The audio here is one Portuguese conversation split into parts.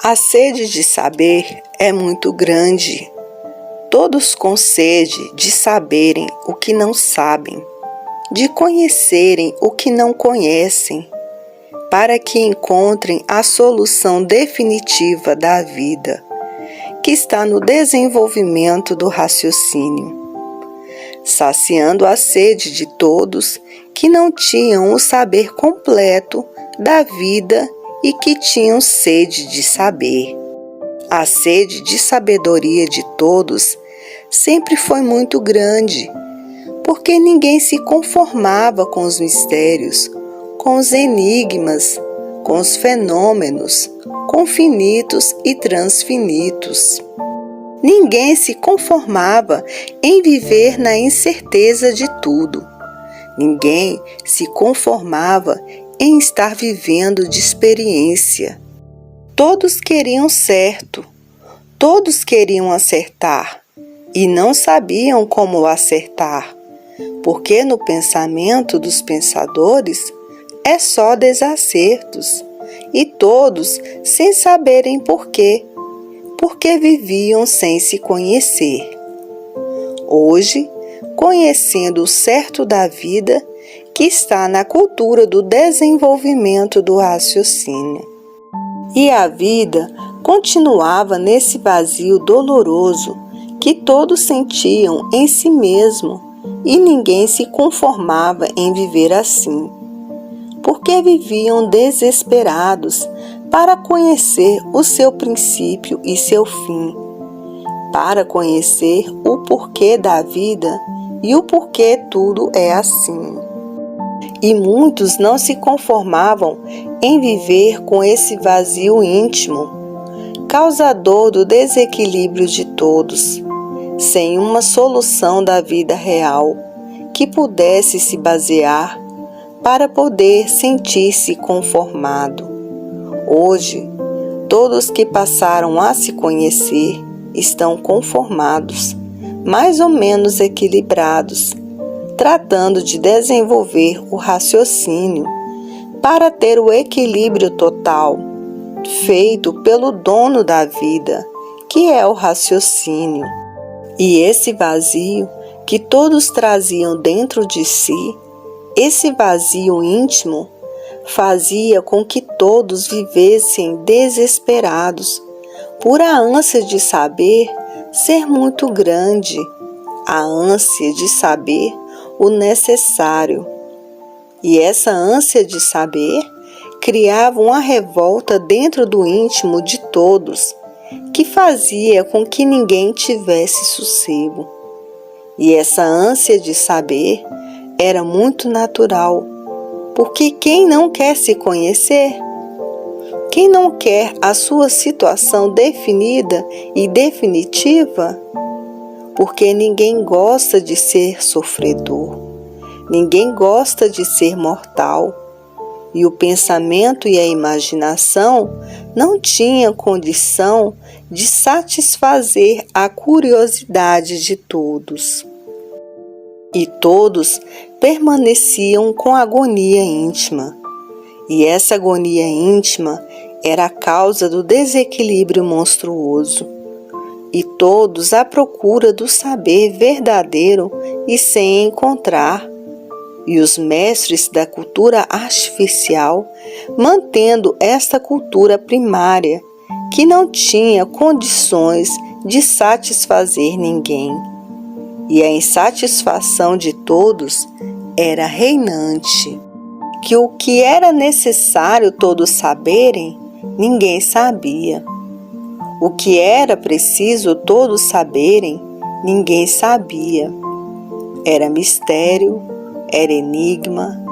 A sede de saber é muito grande. Todos com sede de saberem o que não sabem, de conhecerem o que não conhecem, para que encontrem a solução definitiva da vida, que está no desenvolvimento do raciocínio, saciando a sede de todos que não tinham o saber completo da vida e que tinham sede de saber. A sede de sabedoria de todos sempre foi muito grande, porque ninguém se conformava com os mistérios, com os enigmas, com os fenômenos, com finitos e transfinitos. Ninguém se conformava em viver na incerteza de tudo. Ninguém se conformava em estar vivendo de experiência. Todos queriam certo, todos queriam acertar e não sabiam como acertar, porque no pensamento dos pensadores é só desacertos, e todos sem saberem porquê, porque viviam sem se conhecer. Hoje, conhecendo o certo da vida, que está na cultura do desenvolvimento do raciocínio. E a vida continuava nesse vazio doloroso que todos sentiam em si mesmo, e ninguém se conformava em viver assim, porque viviam desesperados para conhecer o seu princípio e seu fim, para conhecer o porquê da vida e o porquê tudo é assim. E muitos não se conformavam em viver com esse vazio íntimo, causador do desequilíbrio de todos, sem uma solução da vida real que pudesse se basear para poder sentir-se conformado. Hoje, todos que passaram a se conhecer estão conformados, mais ou menos equilibrados, tratando de desenvolver o raciocínio para ter o equilíbrio total, feito pelo dono da vida, que é o raciocínio. E esse vazio que todos traziam dentro de si, esse vazio íntimo, fazia com que todos vivessem desesperados por a ânsia de saber ser muito grande, a ânsia de saber o necessário. E essa ânsia de saber criava uma revolta dentro do íntimo de todos, que fazia com que ninguém tivesse sossego. E essa ânsia de saber era muito natural, porque quem não quer se conhecer? Quem não quer a sua situação definida e definitiva? Porque ninguém gosta de ser sofredor, ninguém gosta de ser mortal, e o pensamento e a imaginação não tinham condição de satisfazer a curiosidade de todos. E todos permaneciam com agonia íntima, e essa agonia íntima era a causa do desequilíbrio monstruoso, e todos à procura do saber verdadeiro e sem encontrar, e os mestres da cultura artificial mantendo esta cultura primária, que não tinha condições de satisfazer ninguém. E a insatisfação de todos era reinante, que o que era necessário todos saberem, ninguém sabia. O que era preciso todos saberem, ninguém sabia. Era mistério, era enigma,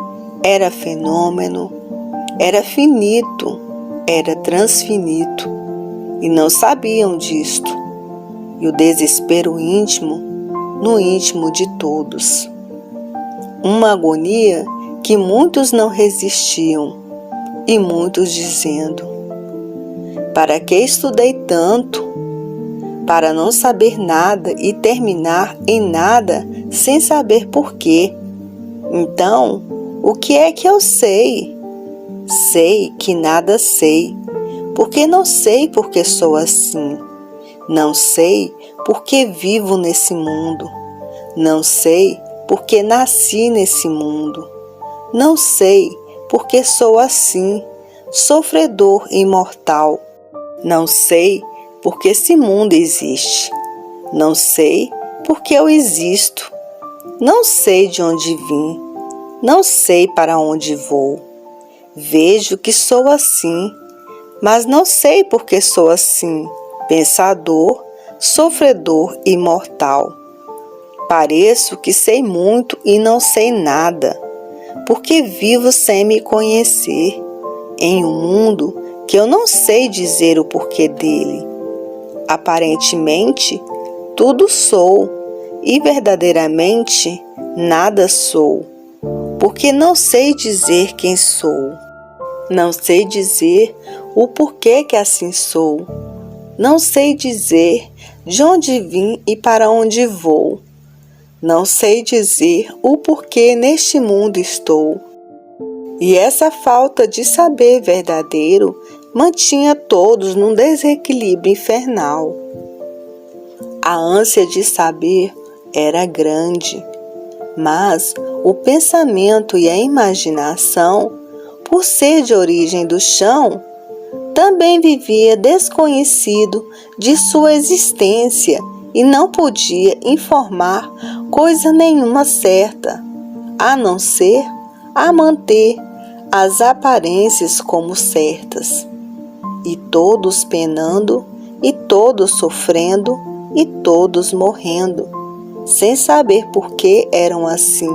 era fenômeno, era finito, era transfinito, e não sabiam disto. E o desespero íntimo, no íntimo de todos. Uma agonia que muitos não resistiam, e muitos dizendo: para que estudei tanto? Para não saber nada e terminar em nada sem saber porquê. Então, o que é que eu sei? Sei que nada sei, porque não sei porque sou assim. Não sei porque vivo nesse mundo. Não sei porque nasci nesse mundo. Não sei porque sou assim, sofredor e imortal. Não sei porque esse mundo existe. Não sei porque eu existo. Não sei de onde vim. Não sei para onde vou. Vejo que sou assim, mas não sei porque sou assim, pensador, sofredor e mortal. Pareço que sei muito e não sei nada, porque vivo sem me conhecer, em um mundo que eu não sei dizer o porquê dele. Aparentemente, tudo sou, e verdadeiramente nada sou, porque não sei dizer quem sou. Não sei dizer o porquê que assim sou. Não sei dizer de onde vim e para onde vou. Não sei dizer o porquê neste mundo estou. E essa falta de saber verdadeiro mantinha todos num desequilíbrio infernal. A ânsia de saber era grande, mas o pensamento e a imaginação, por ser de origem do chão, também vivia desconhecido de sua existência e não podia informar coisa nenhuma certa, a não ser a manter as aparências como certas. E todos penando, e todos sofrendo, e todos morrendo, sem saber por que eram assim.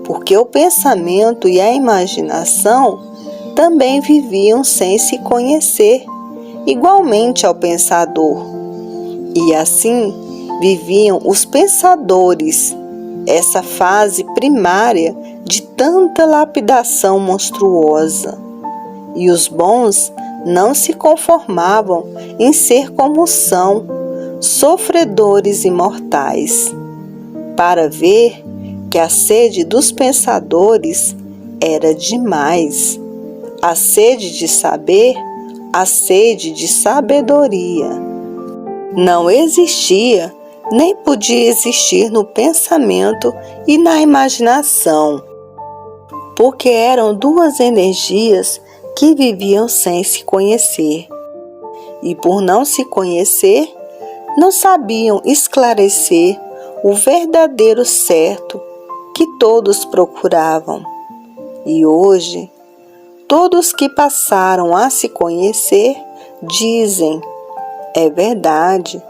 Porque o pensamento e a imaginação também viviam sem se conhecer, igualmente ao pensador. E assim viviam os pensadores, essa fase primária de tanta lapidação monstruosa. E os bons não se conformavam em ser como são, sofredores imortais, para ver que a sede dos pensadores era demais, a sede de saber, a sede de sabedoria. Não existia, nem podia existir no pensamento e na imaginação, porque eram duas energias que viviam sem se conhecer. E por não se conhecer, não sabiam esclarecer o verdadeiro certo que todos procuravam. E hoje, todos que passaram a se conhecer dizem: é verdade,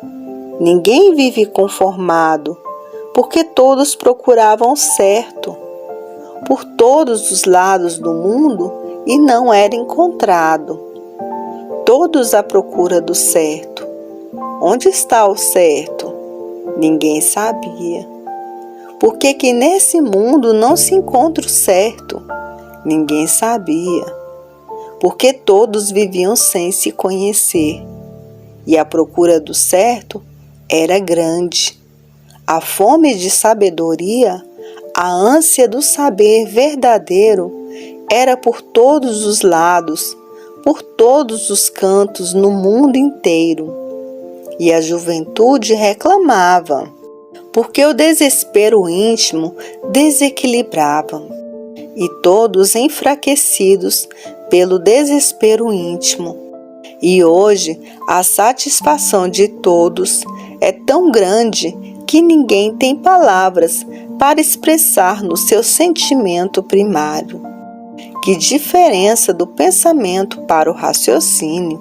ninguém vive conformado, porque todos procuravam o certo, por todos os lados do mundo e não era encontrado. Todos à procura do certo. Onde está o certo? Ninguém sabia. Por que que nesse mundo não se encontra o certo? Ninguém sabia. Porque todos viviam sem se conhecer. E a procura do certo era grande. A fome de sabedoria, a ânsia do saber verdadeiro era por todos os lados, por todos os cantos no mundo inteiro. E a juventude reclamava, porque o desespero íntimo desequilibrava, e todos enfraquecidos pelo desespero íntimo. E hoje a satisfação de todos é tão grande que ninguém tem palavras para expressar no seu sentimento primário. Que diferença do pensamento para o raciocínio!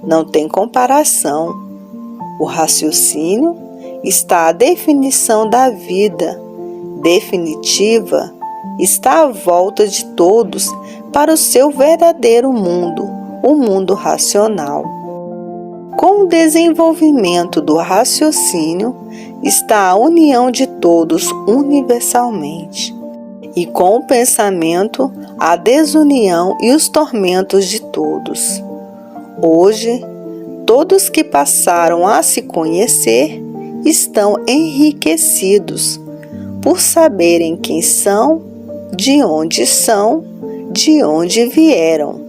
Não tem comparação. O raciocínio está à definição da vida, definitiva, está à volta de todos para o seu verdadeiro mundo, o mundo racional. Com o desenvolvimento do raciocínio está a união de todos universalmente, e com o pensamento a desunião e os tormentos de todos. Hoje, todos que passaram a se conhecer estão enriquecidos por saberem quem são, de onde são, de onde vieram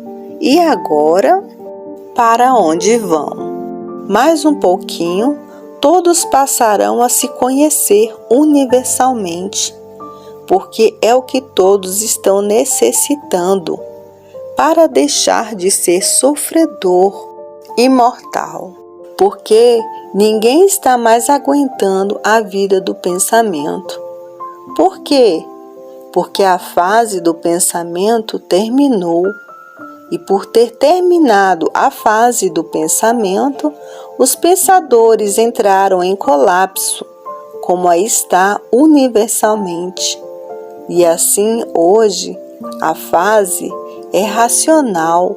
e agora para onde vão. Mais um pouquinho, todos passarão a se conhecer universalmente, porque é o que todos estão necessitando para deixar de ser sofredor e mortal. Porque ninguém está mais aguentando a vida do pensamento. Por quê? Porque a fase do pensamento terminou. E por ter terminado a fase do pensamento, os pensadores entraram em colapso, como aí está universalmente. E assim, hoje, a fase é racional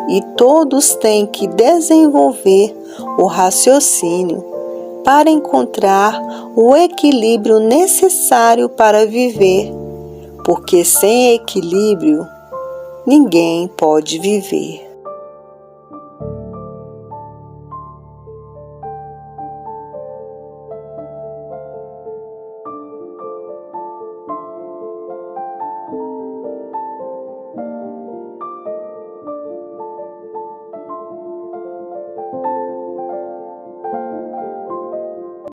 e todos têm que desenvolver o raciocínio para encontrar o equilíbrio necessário para viver, porque sem equilíbrio ninguém pode viver.